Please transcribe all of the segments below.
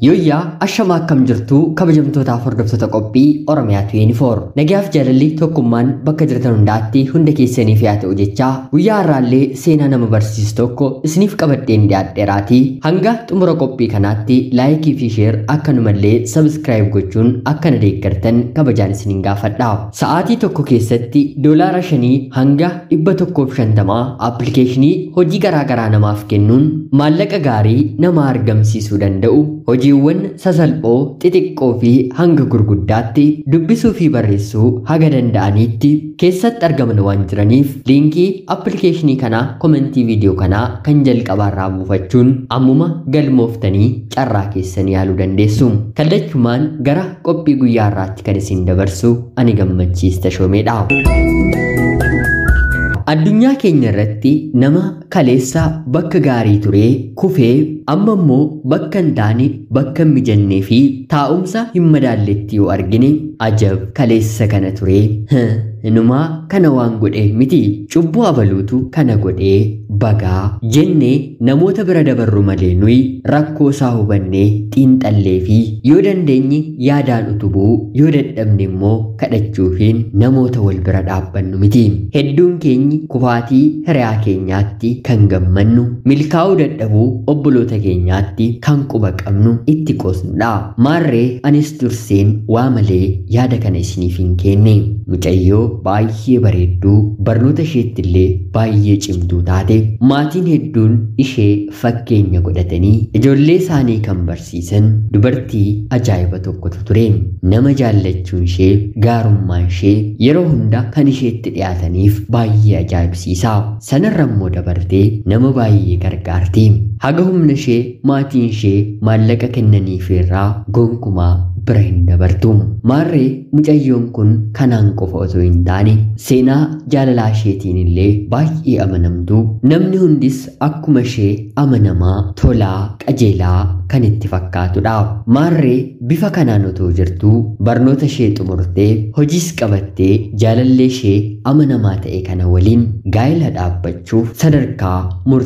Yoyyaa ashamaa akkam jirtu kabajamtootaaf hordoftoota qophii Oromiyaa 24 nagaaf jaalalli tokkummaan bakka jirtan hundaatti hunda keessaniif yaa ta'u jecha guyyaa har'aallee seenaa nama barsiisu tokko isiniif qabadheen dhiyaadheeraatii hanga xumura qophii kanaatti laayikii fi sheer akkanumallee sabskiraayib gochuun akka na deeggartan kabajaan isiniin gaafadha. Sa'aatii tokko keessatti doolaara 5 hanga 150 appilikeeshinii hojii garaagaraa namaaf kennuun maallaqa gaarii nama argamsiisuu danda'u hojiiwwan sasalphoo xixiqqoo fi hanga gurguddaatti dubbisuu fi barreessuu haga danda'aniitti keessatti argaman waan jiraniif liinkii appilikeeshinii kanaa komentii viidiyoo kanaa kan jalqabaarraa buufachuun ammuma galmooftanii carraa keessanii yaaluu dandeessu. Kallachumaan gara qophii guyyaa har'aatti kan isin dabarsu ani Gammachiis Tashoomeedha. Addunyaa keenya irratti nama kaleessa bakka gaarii ture kufee amma immoo bakka hin taane bakka hin mijannee fi taa'umsa hin madaalletti yoo argine ajab kaleessa kana ture inumaa kana waan godhee miti cubbuu abaluutu kana godhee bagaa jennee namoota bira dabarru malee nuyi rakkoo isaa hubannee xiinxallee fi yoo dandeenye yaadaan utubuu yoo dadhabne immoo kadhachuufiin namoota wal bira dhaabbannu miti. Hedduun keenyi kufaatii hiriyaa keenyaatti kan gammannu milkaa'uu dadhabuu obboloota keenyaatti kan quba qabnu itti qoosnudha. Maarree anis durseen waa malee yaada kana isiniif hin kenne mucayyoo baay'ee bareedduu barnoota isheetti illee baay'ee cimtuu taate maatiin hedduun ishee fakkeenya godhatanii ijoollee isaanii kan barsiisan dubartii ajaa'iba tokkotu ture. Nama jaallachuun ishee gaarummaan ishee yeroo hunda kan isheetti dhiyaataniif baay'ee ajaa'ibsiisa. Sanarra immoo dabartee nama baay'ee gargaarti. Haga humna ishee maatiin ishee maallaqa kennaniif irraa gonkumaa bira hin dabartu. Maarree mucayyoon kun kanaan qofa otoo hin taane seenaa jaalalaa isheetiin illee baay'ee amanamtu. Namni hundis akkuma ishee amanamaa, tolaa, qajeelaa kan itti fakkaatudha. Maarree bifa kanaan otoo jirtuu barnoota ishee xumurtee hojiis qabattee jaalallee ishee amanamaa ta'e kana waliin gaa'ela dhaabbachuuf sadarkaa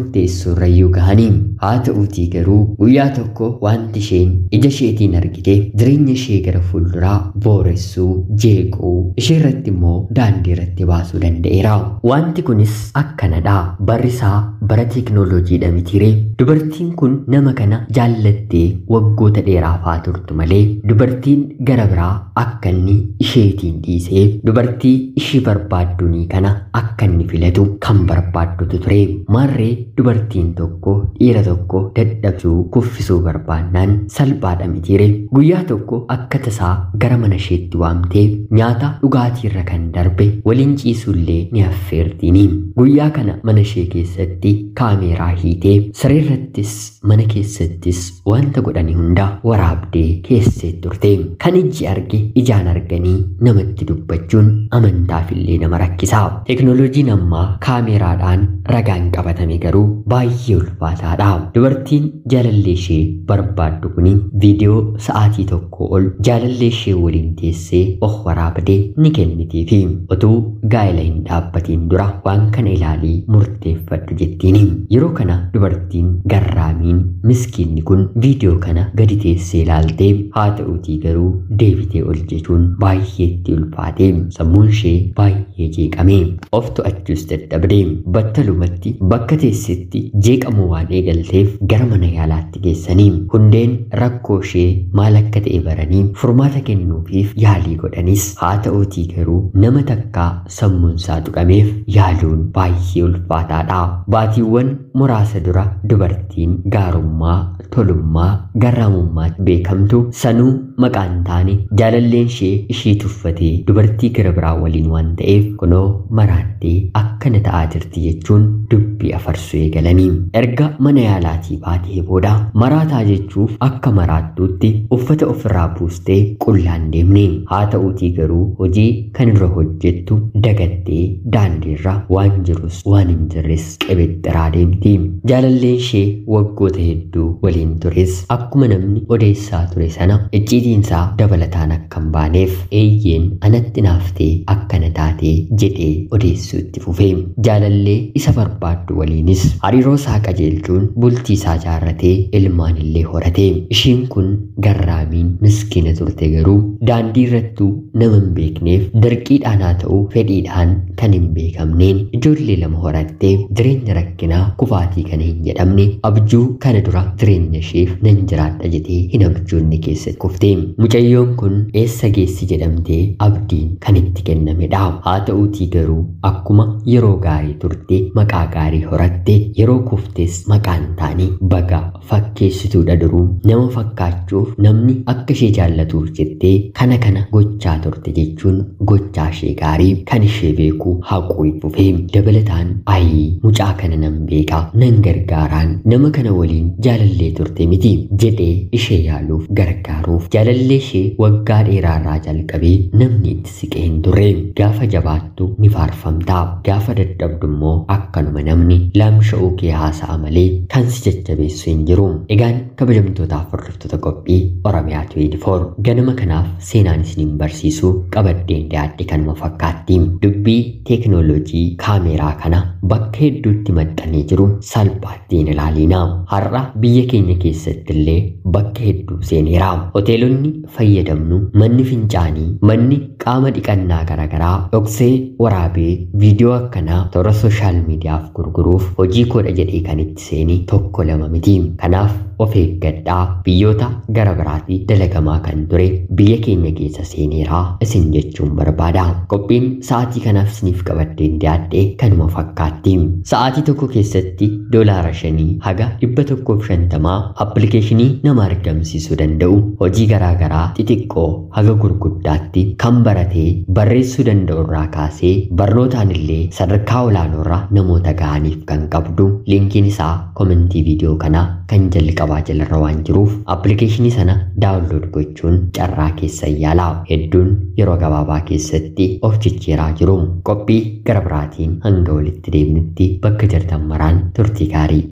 murteessuurrayyuu gahanii. Haa ta'uutii garuu guyyaa tokko wanti isheen ija isheetiin argite jireenya ishee gara fuulduraa booressuu, jeequu ishee irratti immoo daandii irratti baasuu danda'eera. Wanti kunis akkanadha. Barrisaa bara teeknooloojiidha mitiire. Dubartiin kun nama kana jaallattee waggoota dheeraafaa turtu malee dubartiin gara biraa akka inni isheetiin dhiisee dubartii ishii barbaadduunii kana akka inni filatu kan barbaaddutu ture. Maarree dubartiin tokko dhiira tokko dadhabsuu kuffisuu barbaannaan salphaadha mitiire. Guyyaa tokko akka tasaa gara mana isheetti waamtee nyaata dhugaatiirra kan darbe waliin ciisuullee ni affeertiini. Guyyaa kana mana ishee keessatti kaameeraa hiitee sireerrattis mana keessattis wanta godhanii hunda waraabdee keessee turte. Kan ijji arge ijaan arganii namatti dubbachuun amantaafillee nama rakkisa. Teeknooloojiin ammaa kaameeraadhaan ragaan qabatame garuu baay'ee ulfaataadha. Dubartiin jaalallee ishee barbaaddu kuni viidiyoo sa'aatii tokko ol jaalallee ishee waliin teessee of waraabdee ni kennitiifi utuu gaa'ela hin dhaabbatiin dura waan kana ilaalii murteeffadhu jettiini. Yeroo kana dubartiin garraamiin miskiinni kun viidiyoo kana gadi teessee ilaaltee haa ta'uutii garuu deebitee ol jechuun baay'eetti ulfaatee sammuun ishee baay'ee jeeqame. Of to'achuus dadhabde. Battalumatti bakka teessetti jeeqamuu waan eegalteef gara mana yaalaatti geessanii hundeen rakkoo ishee maal akka ta'e baranii furmaata kennuufiif yaalii godhanis haa ta'uutii garuu nama takkaa sammuunsaa tuqameef yaaluun baay'ee ulfaataadha. Baatiiwwan muraasa dura dubartiin gaarummaa, tolummaa, garraamummaatti beekamtu sanuu maqaan taane jaalalleen ishii tuffatee dubartii gara biraa waliin waan ta'eef kunoo maraattee akkana ta'aa jirti jechuun dubbii afarsuu eegalanii. Erga mana yaalaatii baatee booda maraataa jechuuf akka maraattuutti uffata ofirraa buustee qullaan deemne. Haa ta'uutii garuu hojii kan irra hojjettu dagattee daandiirra waan jirus waan hin jirres qibixxiraa deemti. Jaalalleen ishee waggoota hedduu waliin tures akkuma namni odeessaa ture sana icciitii icciitiinsaa dabalataan akka hin baaneef eeyyeen anatti naaftee akkana taatee jedhee odeessuutti fufee jaalallee isa barbaaddu waliinis hariiroo isaa qajeelchuun bultii isaa jaarratee ilmaan illee horate. Ishiin kun garraamiin miskiina turte garuu daandii irrattuu nama hin beekneef dirqiidhaan haa ta'u fedhiidhaan kan hin beekamneen ijoollee lama horattee jireenya rakkinaa kufaatii kana hin jedhamne abjuu kana dura jireenya isheef nan jiraadha jetee hin abjoonni keessatti kufte. Mucayyoon kun eessa geessi jedhamtee abdiin kan itti kennamedha. Haa ta'uutii garuu akkuma yeroo gaarii turte maqaa gaarii horatte yeroo kuftes maqaan taanii baga fakkeessituudha duruu nama fakkaachuuf namni akka ishee jaallatuuf jettee kana gochaa turte jechuun gochaa ishee gaarii kan ishee beeku haquu fufee dabalataan ayii mucaa kana nan beekaa nan gargaaraan nama kana waliin jaalallee turte miti jedhee ishee yaaluuf gargaaruuf jaalallee ishee waggaa dheeraarraa jalqabee namni itti siqee hin turre. Gaafa jabaattu ni faarfamtaa gaafa dadhabdu immoo akkanuma namni laamsha'uu kee haasa'a malee kan si jajjabeessu hin jiru. Egaan kabajamtootaaf hordoftoota qophii Oromiyaa 24 ganama kanaaf seenaan isiniin barsiisu qabaddeen dhiyaadhe kanuma fakkaatti. Dubbii teekinooloojii kaameraa kana bakka hedduutti maxxanee jiru salphaatti hin ilaalina. Har'a biyya keenya keessatti illee bakka hedduu seeneera. Hoteelonni fayyadamnu, manni fincaanii, manni qaama dhiqannaa garaagaraa dhoksee waraabee viidiyoo akkanaa toora sooshaal miidiyaaf gurguruuf hojii koodha jedhee kan itti seeni tokko lama miti. Kanaaf of eeggadhaa. Biyyoota gara biraatti dalagamaa kan ture biyya keenya keessa seeneera isin jechuun barbaada. Qophiin sa'aatii kanaaf isiniif qabaddeen dhiyaadhe kanuma fakkaatti. Sa'aatii tokko keessatti $5 haga $150 appilikeeshinii nama argamsiisuu danda'u hojii garaagaraa xixiqqoo haga gurguddaatti kan baratee barreessuu danda'u irraa kaasee barnootaan illee sadarkaa olaanoorra namoota ga'aniif kan qabdu. Linkiin isaa komentii viidiyoo kanaa kan jalqabaa jalarra waan jiruuf appilikeeshinii sana daawunlood gochuun carraa keessa yaalaa. Hedduun yeroo gabaabaa keessatti of jijjiiraa jiru. Qophii gara biraatiin hanga walitti deemnutti bakka jirtan maraan turtii gaarii.